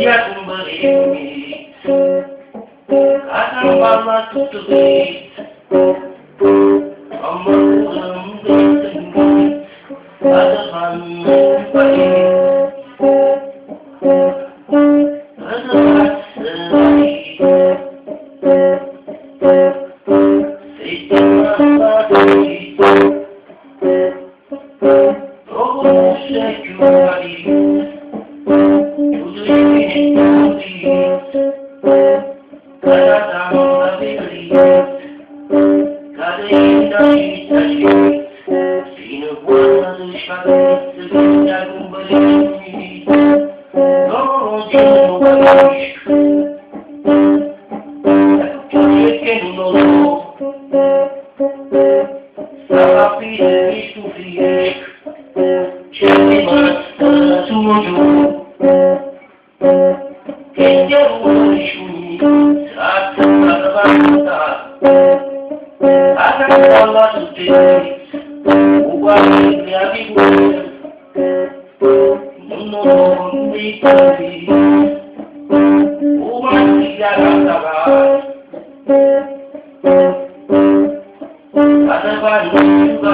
dia kembali akan lama tutup Amarım benim Adaman bayi Adaman selayi Seytemati Doğru seküleri Ucuyeni Kanadan beri Kadehinde taşı Seni bulanları şarkısı Güzel kembali Doğru canım barış Çocukların olur Sahabi sufi Çelimaz sunucu Kendi uğraşını Saatın arabasında Akan Allah tutup Ubahir yabibu Menurun dikati Umat tidak sabar Ada banyak juga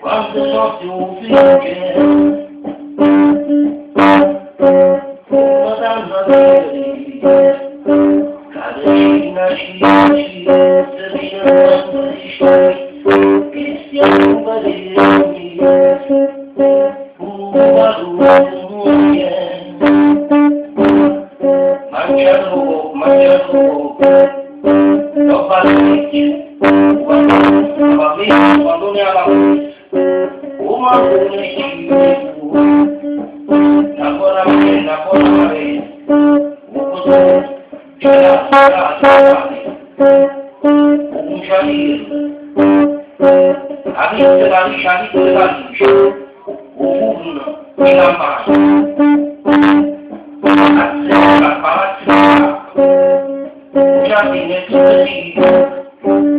Quando só te ouvi uma dança dele cada esquina xixi sabia quando estou Cristiano Barelli uma rua de mulher mangiando não valente quando me alava uma noite agora vem o poder um janeiro a minha cidade o mundo e a paz a serra para já tem esse